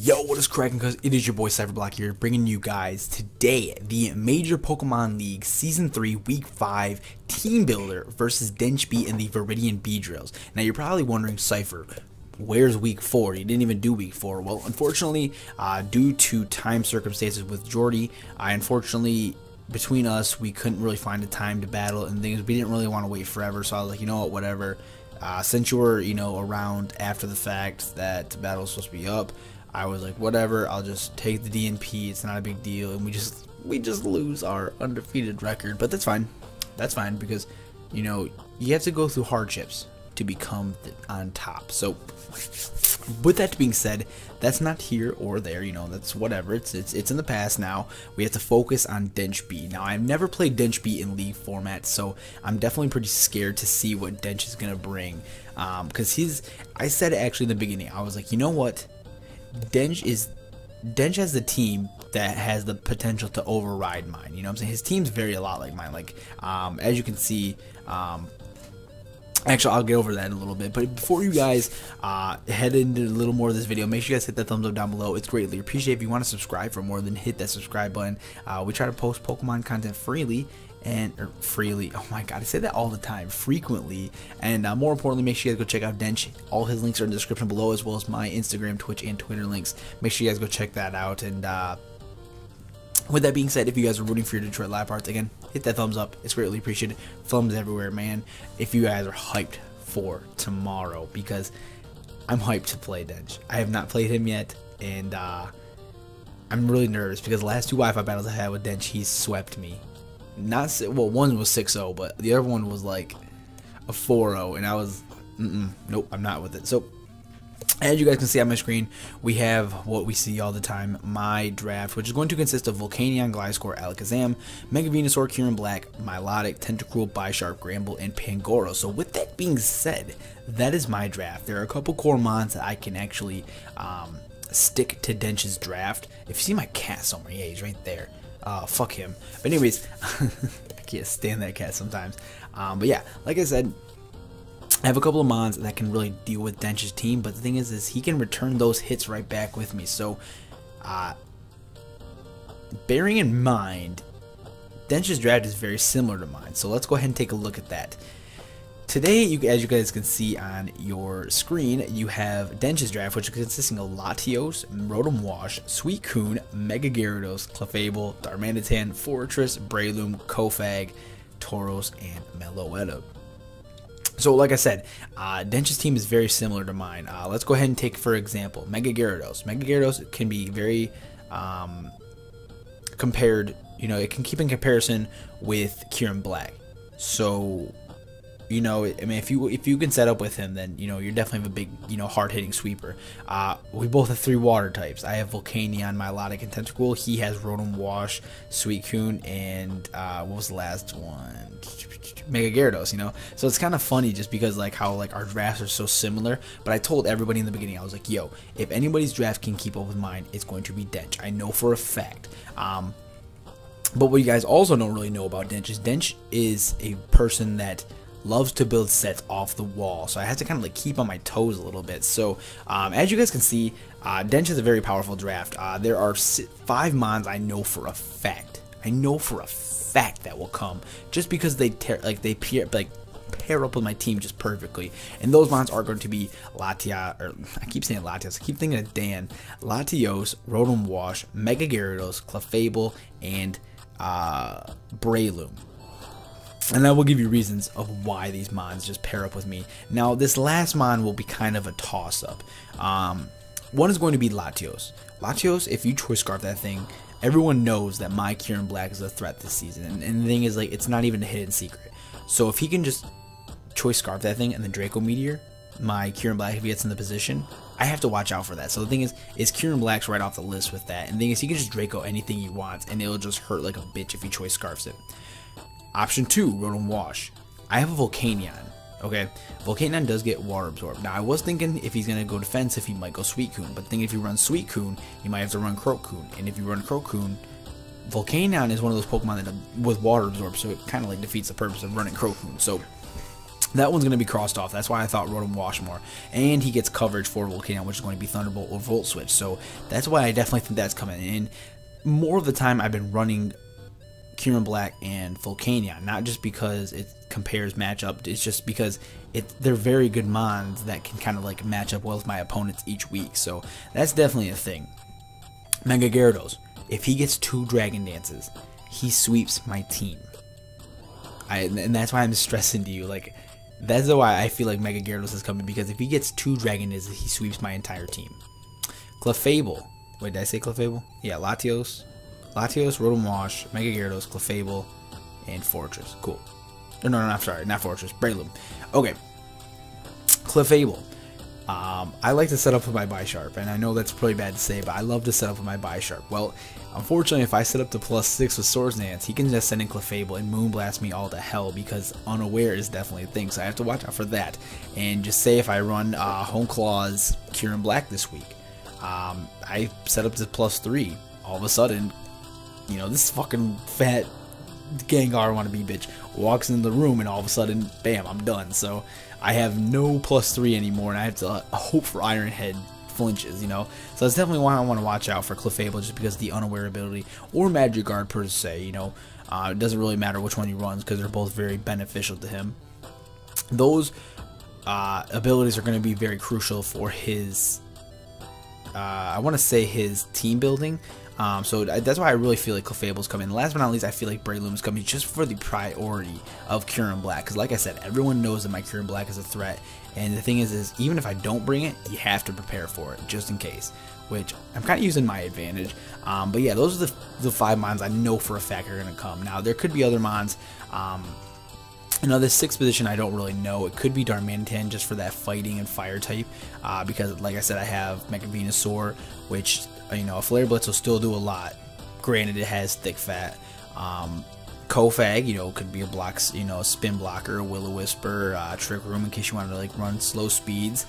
Yo, what is cracking? Cause it is your boy Cypherblock here, bringing you guys today the Major Pokemon League Season 3 Week 5 Team Builder versus Dench and the Viridian Beedrills. Now you're probably wondering, Cypher, where's Week 4? You didn't even do Week 4. Well, unfortunately, due to time circumstances with Jordy, unfortunately between us we couldn't really find a time to battle and things. We didn't really want to wait forever, so I was like, you know what, whatever. Since you were, around after the fact that the battle was supposed to be up, I was like, whatever, I'll just take the DNP, it's not a big deal, and we just lose our undefeated record. But that's fine. That's fine, because you have to go through hardships to become on top. So with that being said, that's not here or there, that's whatever, it's in the past now. We have to focus on Dench B. Now, I've never played Dench B in League format, so I'm definitely pretty scared to see what Dench is gonna bring, because I said it actually in the beginning, I was like, you know what, Dench has the team that has the potential to override mine. You know what I'm saying? His team's very a lot like mine. Like, as you can see, actually, I'll get over that in a little bit. But before you guys head into a little more of this video, make sure you guys hit that thumbs up down below. It's greatly appreciated. If you want to subscribe for more, then hit that subscribe button. We try to post Pokemon content freely. Oh my god, I say that all the time, frequently. And more importantly, make sure you guys go check out Dench. All his links are in the description below, as well as my Instagram, Twitch, and Twitter links. Make sure you guys go check that out. And with that being said, if you guys are rooting for your Detroit Liepards, again, hit that thumbs up. It's greatly appreciated. Thumbs everywhere, man. If you guys are hyped for tomorrow, because I'm hyped to play Dench. I have not played him yet, and I'm really nervous because the last two Wi-Fi battles I had with Dench, he swept me. Well, one was 6-0, but the other one was like a 4-0, and I was, nope, I'm not with it. So, as you guys can see on my screen, we have what we see all the time, my draft, which is going to consist of Volcanion, Gliscor, Alakazam, Mega Venusaur, Kyurem Black, Milotic, Tentacruel, Bisharp, Gramble, and Pangoro. So with that being said, that is my draft. There are a couple core mons that I can actually stick to Dench's draft. If you see my cat somewhere, yeah, he's right there. Fuck him. But anyways, I can't stand that cat sometimes. But yeah, like I said, I have a couple of mons that can really deal with Dench's team, but the thing is he can return those hits right back with me. So, bearing in mind, Dench's draft is very similar to mine. So let's go ahead and take a look at that. Today, as you guys can see on your screen, you have Dench's draft, which is consisting of Latios, Rotom Wash, Suicune, Mega Gyarados, Clefable, Darmanitan, Fortress, Breloom, Kofag, Tauros, and Meloetta. So, like I said, Dench's team is very similar to mine. Let's go ahead and take, for example, Mega Gyarados. Mega Gyarados can be very compared, it can keep in comparison with Kyurem Black. So, I mean, if you can set up with him, then you're definitely have a big, hard-hitting sweeper. We both have 3 water types. I have Volcanion, Milotic, and Tentacruel. He has Rotom Wash, Suicune, and what was the last one? Mega Gyarados. So it's kind of funny just because like how our drafts are so similar. But I told everybody in the beginning, I was like, yo, if anybody's draft can keep up with mine, it's going to be Dench. I know for a fact. But what you guys also don't really know about Dench is a person that loves to build sets off the wall, so I have to kind of keep on my toes a little bit. So as you guys can see, Dench is a very powerful draft. There are 5 mons I know for a fact. That will come just because they pair up with my team just perfectly, and those mons are going to be I keep saying Latios, I keep thinking of Dan. Latios, Rotom Wash, Mega Gyarados, Clefable, and Breloom. And I will give you reasons of why these mons just pair up with me. Now, this last mon will be kind of a toss-up. One is going to be Latios. Latios, if you Choice Scarf that thing, everyone knows that my Kyurem Black is a threat this season. And the thing is, it's not even a hidden secret. So if he can just Choice Scarf that thing and then Draco Meteor, my Kyurem Black, if he gets in the position, I have to watch out for that. So the thing is Kyurem Black's right off the list with that. And the thing is, he can just Draco anything he wants, and it'll just hurt like a bitch if he Choice Scarfs it. Option 2, Rotom Wash. I have a Volcanion. Okay, Volcanion does get Water Absorb. Now, I was thinking if he's going to go defensive, he might go Suicune. But thinking if you run Suicune, you might have to run Crocoon. And if you run Crocoon, Volcanion is one of those Pokemon that with Water Absorb, so it kind of defeats the purpose of running Crocoon. So That one's going to be crossed off. That's why I thought Rotom Wash more. And he gets coverage for Volcanion, which is going to be Thunderbolt or Volt Switch. So that's why I definitely think that's coming in. More of the time, I've been running Kyurem Black and Volcanion, not just because it compares matchup. It's just because they're very good mons that can kind of like match up well with my opponents each week. So that's definitely a thing. Mega Gyarados. If he gets 2 Dragon Dances, he sweeps my team. And that's why I'm stressing to you, like, that's why I feel like Mega Gyarados is coming, because if he gets 2 Dragon Dances, he sweeps my entire team. Clefable. Wait, did I say Clefable? Yeah, Latios, Rotom Wash, Mega Gyarados, Clefable, and Fortress. Cool. No, I'm sorry, not Fortress, Breloom. Okay. Clefable. I like to set up with my Bisharp, and I know that's pretty bad to say, but I love to set up with my Bisharp. Well, unfortunately, if I set up to +6 with Swords Dance, he can just send in Clefable and Moonblast me all to hell, because Unaware is definitely a thing, so I have to watch out for that. And just say if I run Home Claws Kyurem Black this week, I set up to +3, all of a sudden, you know, this fucking fat Gengar wannabe bitch walks in the room, and all of a sudden, bam, I'm done. So I have no +3 anymore, and I have to hope for Iron Head flinches, you know. So that's definitely why I want to watch out for Clefable, just because of the Unaware ability, or Magic Guard per se, you know. It doesn't really matter which one he runs, because they're both very beneficial to him. Those abilities are going to be very crucial for his, I want to say his team building. So that's why I really feel like Clefable's coming. And last but not least, I feel like Breloom's coming just for the priority of Kyurem Black. Because like I said, everyone knows that my Kyurem Black is a threat. And the thing is even if I don't bring it, you have to prepare for it, just in case. Which I'm kind of using my advantage. But yeah, those are the 5 mons I know for a fact are going to come. Now, there could be other mons. You know, this 6th position, I don't really know. It could be Darmanitan just for that fighting and fire type. Because, like I said, I have Mega Venusaur, which, you know, a Flare Blitz will still do a lot. Granted, it has thick fat. Kofag, you know, could be a spin blocker, Will-O-Wisper, Trick Room in case you want to, like, run slow speeds.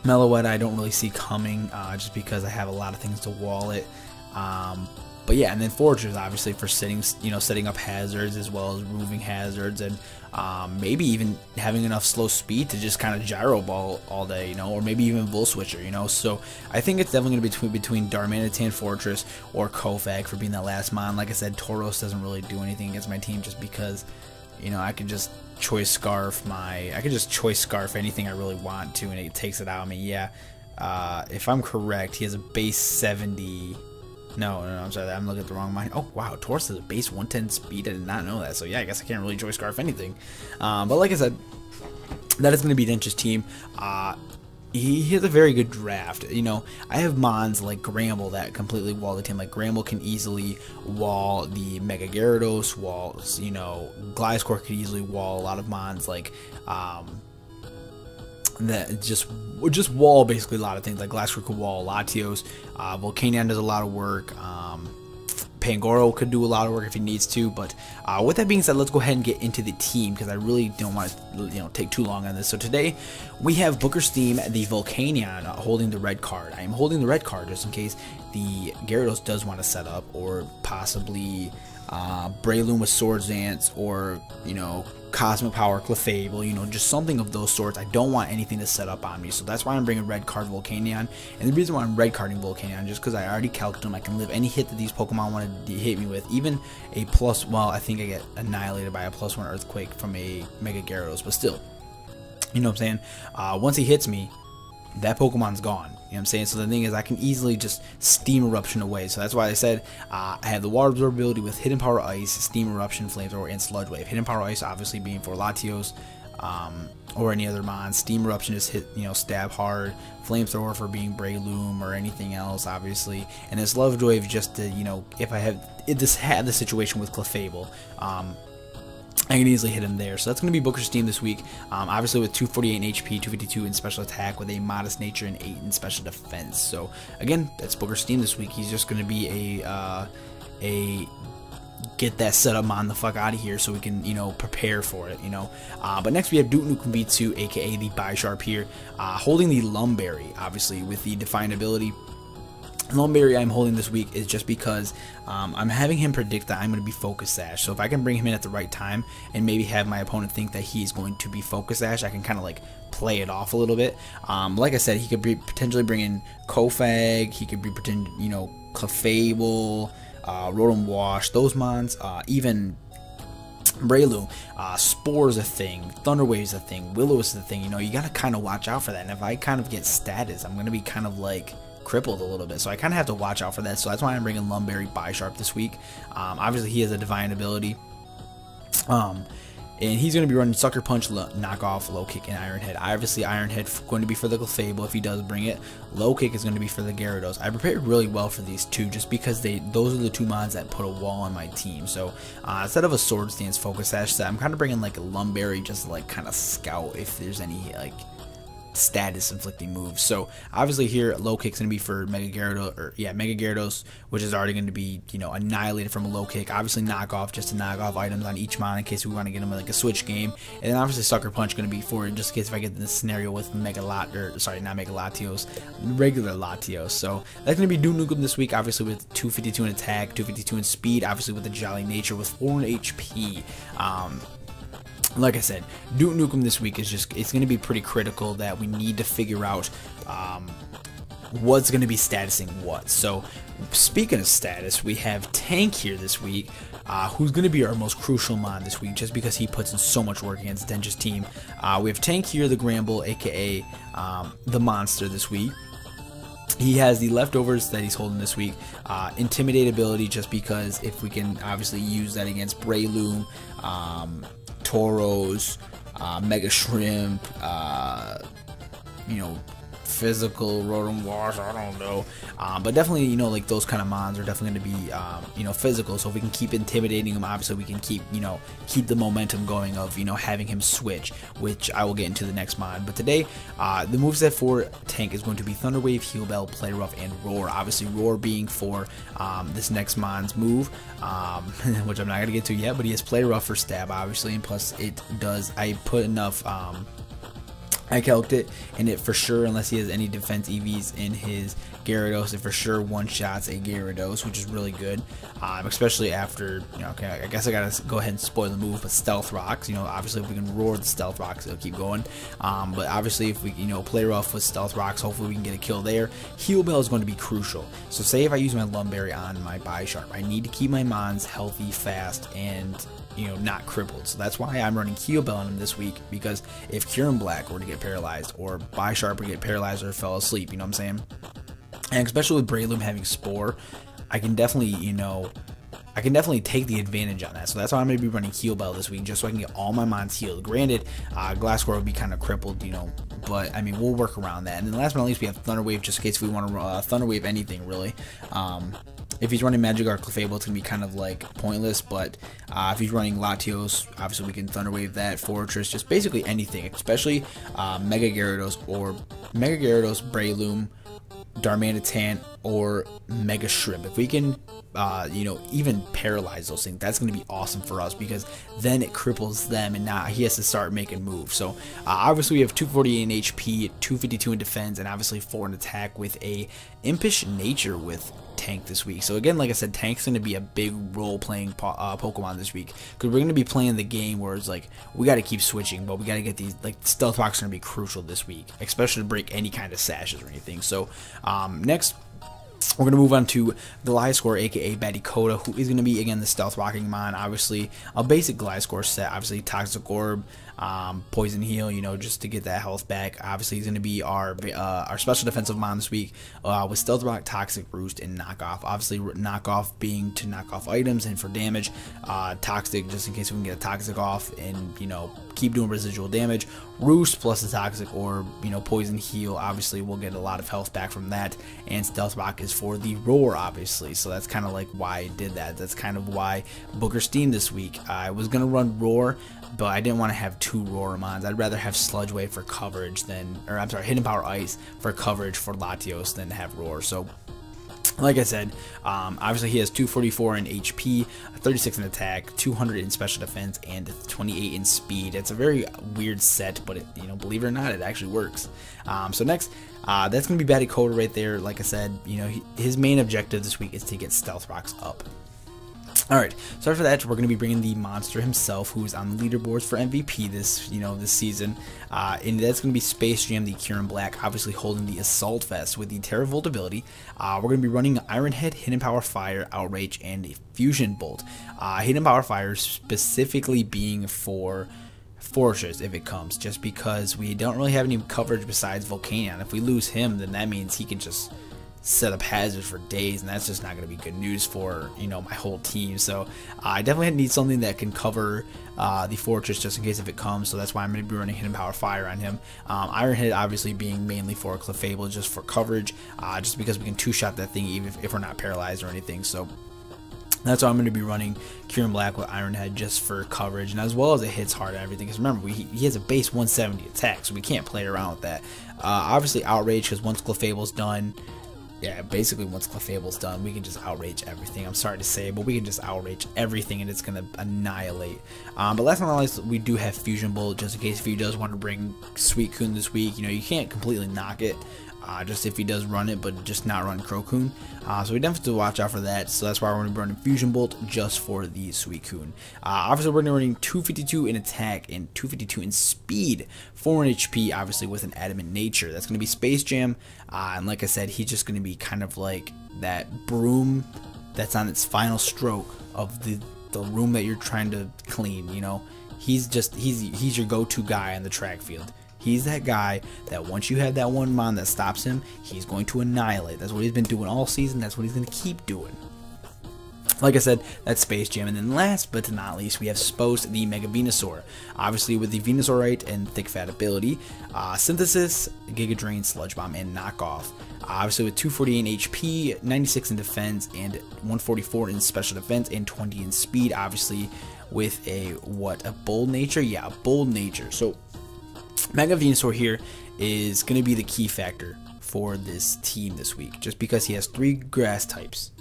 Meloetta, I don't really see coming, just because I have a lot of things to wall it. But yeah, and then Fortress obviously for setting up hazards as well as removing hazards, and maybe even having enough slow speed to just kind of gyro ball all day, you know, or maybe even Volt Switcher, you know. So I think it's definitely going to be between Darmanitan, Fortress, or Kofag for being that last mon. Like I said, Tauros doesn't really do anything against my team, just because, you know, I could just choice scarf anything I really want to, and it takes it out. I mean, yeah, if I'm correct, he has a base 70. No, I'm sorry, I'm looking at the wrong mind. Oh, wow, Tauros has a base 110 speed. I did not know that. So, yeah, I guess I can't really choice scarf anything. But like I said, that is going to be Dench's team. He has a very good draft. You know, I have mons like Gramble that completely wall the team. Like, Gramble can easily wall the Mega Gyarados, you know, Gliscor could easily wall a lot of mons, like, that just wall basically a lot of things. Like Gliscor could wall Latios, Volcanion does a lot of work, Pangoro could do a lot of work if he needs to. But with that being said, let's go ahead and get into the team, because I really don't want to, you know, take too long on this. So today we have Booker Steam, the Volcanion, holding the red card. I am holding the red card just in case the Gyarados does want to set up, or possibly Breloom with Swords Dance, or, you know, Cosmic Power, Clefable, you know, just something of those sorts. I don't want anything to set up on me, so that's why I'm bringing red card Volcanion. And the reason why I'm red carding Volcanion, just because I already calculated him, I can live any hit that these Pokemon want to hit me with, even a well, I think I get annihilated by a +1 Earthquake from a Mega Gyarados, but still, you know what I'm saying? Once he hits me, that Pokemon's gone. You know what I'm saying? So the thing is, I can easily just Steam Eruption away. So that's why I said I have the Water Absorb ability with Hidden Power Ice, Steam Eruption, Flamethrower, and Sludge Wave. Hidden Power Ice obviously being for Latios or any other mon. Steam Eruption just hit, you know, stab hard. Flamethrower for being Breloom or anything else, obviously. And then Sludge Wave just to, you know, if I had the situation with Clefable, I can easily hit him there. So that's going to be Booker's team this week. Obviously with 248 in HP, 252 in special attack, with a modest nature and 8 in special defense. So again, that's Booker's team this week. He's just going to be a get that setup on the fuck out of here, so we can, you know, prepare for it, you know. But next we have Duke Nukem V2, aka the Bisharp here, holding the Lumberry, obviously with the Defiant ability. Lumberry I'm holding this week is just because I'm having him predict that I'm going to be Focus Sash. So if I can bring him in at the right time and maybe have my opponent think that he's going to be Focus Sash, I can kind of like play it off a little bit. Like I said, he could be potentially bring in Kofag, he could be Clefable, Rotom Wash, those mons, even Breloom, Spore is a thing, Thunder Wave is a thing, Willow is a thing. You know, you gotta kind of watch out for that. And if I kind of get status, I'm gonna be kind of like crippled a little bit, so I kind of have to watch out for that. So that's why I'm bringing Lumberry Bisharp this week. Obviously he has a divine ability, and he's going to be running Sucker Punch, Knockoff, Low Kick, and Iron Head. Obviously Iron Head going to be for the Clefable if he does bring it. Low Kick is going to be for the Gyarados. I prepared really well for these two just because those are the two mods that put a wall on my team. So instead of a Sword Stance Focus Sash set, I'm kind of bringing like a Lumberry just to like kind of scout if there's any like status inflicting moves. So obviously here Low Kick's gonna be for Mega Gyarados, which is already going to be, you know, annihilated from a Low Kick. Obviously Knockoff just to knock off items on each mon in case we want to get him like a switch game, and then obviously Sucker Punch going to be for just in case if I get in this scenario with regular Latios. So that's going to be Duke Nukem this week, obviously with 252 in attack, 252 in speed, obviously with the Jolly Nature with 4 HP. Like I said, Duke Nukem this week is just, it's going to be pretty critical that we need to figure out what's going to be statusing what. So speaking of status, we have Tank here this week, who's going to be our most crucial mod this week just because he puts in so much work against Dench's team. We have Tank here, the Gramble, aka the Monster this week. He has the leftovers that he's holding this week, Intimidate ability, just because if we can obviously use that against Breloom, Tauros, Mega Shrimp, you know, physical Rotom Wash, I don't know, but definitely, you know, like those kind of mons are definitely going to be, you know, physical. So if we can keep intimidating him, obviously we can keep, you know, keep the momentum going of, you know, having him switch, which I will get into the next mod. But today, the moveset for Tank is going to be Thunder Wave, Heal Bell, Play Rough, and Roar. Obviously Roar being for this next mon's move, which I'm not going to get to yet, but he has Play Rough for stab, obviously, and plus it does, I put enough, I calced it, and it for sure, unless he has any defense EVs in his Gyarados, it for sure one-shots a Gyarados, which is really good, especially after, you know, okay, I guess I gotta go ahead and spoil the move, but Stealth Rocks, you know, obviously if we can roar the Stealth Rocks, it'll keep going, but obviously if we, you know, play rough with Stealth Rocks, hopefully we can get a kill there. Heal Bell is going to be crucial, so say if I use my Lumberry on my Bisharp, I need to keep my mons healthy, fast, and, you know, not crippled. So that's why I'm running Heal Bell on him this week, because if Kieran Black were to get paralyzed, or Bisharp would get paralyzed or fell asleep, you know what I'm saying? And especially with Breloom having Spore, I can definitely, you know, I can definitely take the advantage on that. So that's why I'm going to be running Heal Bell this week, just so I can get all my mons healed. Granted, Glasscore would be kind of crippled, you know, but I mean, we'll work around that. And then last but not least, we have Thunder Wave, just in case we want to Thunder Wave anything, really. If he's running Magikarp Clefable, it's going to be kind of like pointless, but if he's running Latios, obviously we can Thunder Wave that, Fortress, just basically anything, especially Mega Gyarados, Breloom, Darmanitan, or Mega Shrimp. If we can, you know, even paralyze those things, that's going to be awesome for us, because then it cripples them and now he has to start making moves. So obviously we have 248 in HP, 252 in defense, and obviously 4 in attack with a Impish Nature with Tank this week. So again, like I said, Tank's going to be a big role-playing Pokemon this week, because we're going to be playing the game where it's like we got to keep switching, but we got to get these, like, Stealth Rocks are going to be crucial this week, especially to break any kind of sashes or anything. So next, we're going to move on to Gliscor, aka Battycoda, who is going to be, again, the Stealth Rocking mon. Obviously, a basic Gliscor set. Obviously, Toxic Orb, Poison Heal, you know, just to get that health back. Obviously, he's going to be our special defensive mon this week, with Stealth Rock, Toxic Roost, and Knockoff. Obviously, Knockoff being to knock off items and for damage. Toxic, just in case we can get a Toxic off and, you know, keep doing residual damage. Roost plus the Toxic Orb, you know, Poison Heal, obviously we'll get a lot of health back from that. And Stealth Rock is for the Roar, obviously, so that's kind of like why I did that. That's kind of why Booker Steam this week. I was going to run Roar, but I didn't want to have 2 Roar mons. I'd rather have Sludge Wave for coverage than, or I'm sorry, Hidden Power Ice for coverage for Latios than have Roar. So like I said, obviously he has 244 in HP, 36 in attack, 200 in special defense, and 28 in speed. It's a very weird set, but it, you know, believe it or not, it actually works. So next, That's going to be Batty Coda right there. Like I said, you know, his main objective this week is to get Stealth Rocks up. Alright, so after that, we're going to be bringing the monster himself, who's on the leaderboards for MVP this season, and that's going to be Space Jam, the Kieran Black, obviously holding the Assault Vest with the Terravolt ability. We're going to be running Iron Head, Hidden Power Fire, Outrage, and a Fusion Bolt. Hidden Power Fire specifically being for Fortress if it comes, just because we don't really have any coverage besides Volcanion. If we lose him, then that means he can just set up hazards for days, and that's just not going to be good news for, you know, my whole team. So I definitely need something that can cover the Fortress just in case if it comes, so that's why I'm going to be running Hidden Power Fire on him. Iron Head obviously being mainly for Clefable, just for coverage, just because we can two-shot that thing even if we're not paralyzed or anything. So that's why I'm going to be running Kieran Black with Iron Head just for coverage, and as well as it hits hard and everything, because remember, he has a base 170 attack, so we can't play around with that. Obviously Outrage, because once Clefable's done, yeah, basically once Clefable's done, we can just outrage everything. I'm sorry to say, but we can just outrage everything and it's going to annihilate. But last but not least, we do have Fusion Bolt, just in case if he does want to bring Suicune this week. You know, you can't completely knock it, just if he does run it, but just not run Crocune. So we definitely have to watch out for that. So that's why we're going to be running Fusion Bolt just for the Suicune. Obviously, we're going to be running 252 in attack and 252 in speed, 4 in HP, obviously with an adamant nature. That's going to be Space Jam. And like I said, he's just going to be kind of like that broom that's on its final stroke of the room that you're trying to clean. You know, he's your go-to guy on the track field. He's that guy that once you have that one mon that stops him, he's going to annihilate. That's what he's been doing all season. That's what he's going to keep doing. Like I said, that's Space Jam. And then last but not least, we have Spose, the Mega Venusaur. Obviously with the Venusaurite and Thick Fat ability, Synthesis, Giga Drain, Sludge Bomb, and Knockoff. Obviously with 248 HP, 96 in defense, and 144 in special defense, and 20 in speed. Obviously with a bold nature? Yeah, a bold nature. So Mega Venusaur here is going to be the key factor for this team this week, just because he has 3 grass types.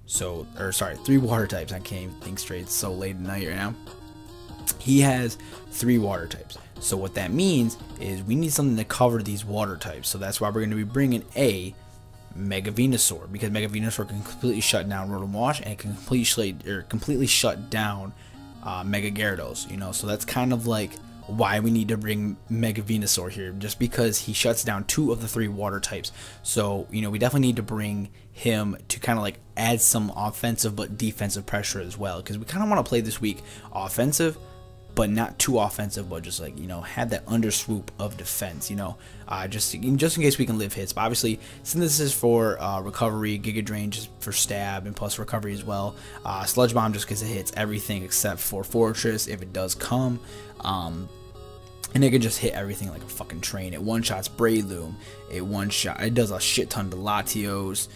So, or sorry, 3 water types. I can't even think straight. It's so late at night right now. He has 3 water types. So what that means is we need something to cover these water types. So that's why we're going to be bringing a Mega Venusaur, because Mega Venusaur can completely shut down Rotom Wash and can completely shut down Mega Gyarados. You know, so that's kind of like why we need to bring Mega Venusaur here, just because he shuts down 2 of the 3 water types. So, you know, we definitely need to bring him to kind of like add some offensive but defensive pressure as well, because we kind of want to play this week offensive, but not too offensive, but just like, you know, have that under swoop of defense, you know, just in case we can live hits. But obviously, Synthesis for recovery, Giga Drain just for stab and plus recovery as well. Sludge Bomb just because it hits everything except for Fortress if it does come. And it can just hit everything like a fucking train. It one-shots Breloom. It does a shit ton to Latios.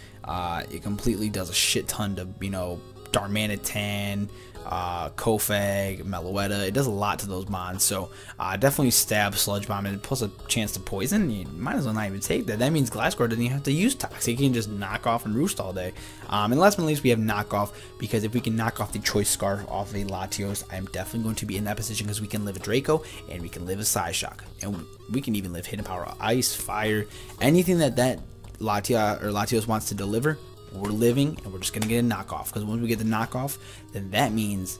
It completely does a shit ton to, you know, Darmanitan, Kofag, Meloetta. It does a lot to those mons. So definitely stab, Sludge Bomb, and plus a chance to poison. You might as well not even take that. That means Glasgow doesn't even have to use Toxic. He can just knock off and roost all day. And last but not least, we have Knock Off, because if we can knock off the Choice Scarf off a Latios, I'm definitely going to be in that position, because we can live a Draco and we can live a Psyshock. And we can even live Hidden Power, Ice, Fire, anything that Latios wants to deliver. We're living, and we're just going to get a knockoff, because once we get the knockoff, then that means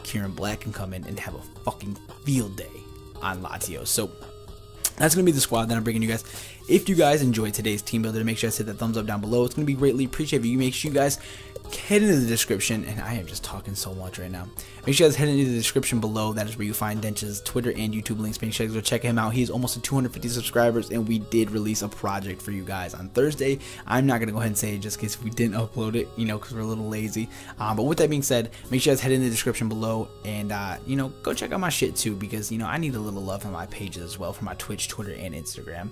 Kieran Black can come in and have a fucking field day on Latios. So that's going to be the squad that I'm bringing you guys. If you guys enjoyed today's team builder, make sure to hit that thumbs up down below. It's going to be greatly appreciated if you make sure you guys head into the description, and I am just talking so much right now. Make sure you guys head into the description below. That is where you find Dench's Twitter and YouTube links. Make sure you guys go check him out. He's almost at 250 subscribers, and we did release a project for you guys on Thursday. I'm not going to go ahead and say it just in case we didn't upload it, you know, because we're a little lazy. But with that being said, make sure you guys head in the description below, and, you know, go check out my shit too, because, you know, I need a little love on my pages as well for my Twitch, Twitter, and Instagram.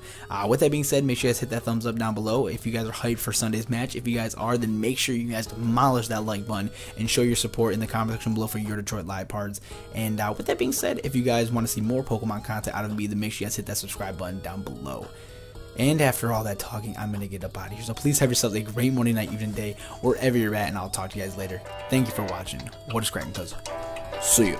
With that being said, make sure you guys hit that thumbs up down below if you guys are hyped for Sunday's match. If you guys are, then make sure you guys demolish that like button and show your support in the comment section below for your Detroit Liepards. And with that being said, if you guys want to see more Pokemon content out of me, then make sure you guys hit that subscribe button down below. And after all that talking, I'm going to get up out of here. So please have yourselves a great morning, night, evening, day, wherever you're at, and I'll talk to you guys later. Thank you for watching. What is cracking, cuz? See ya.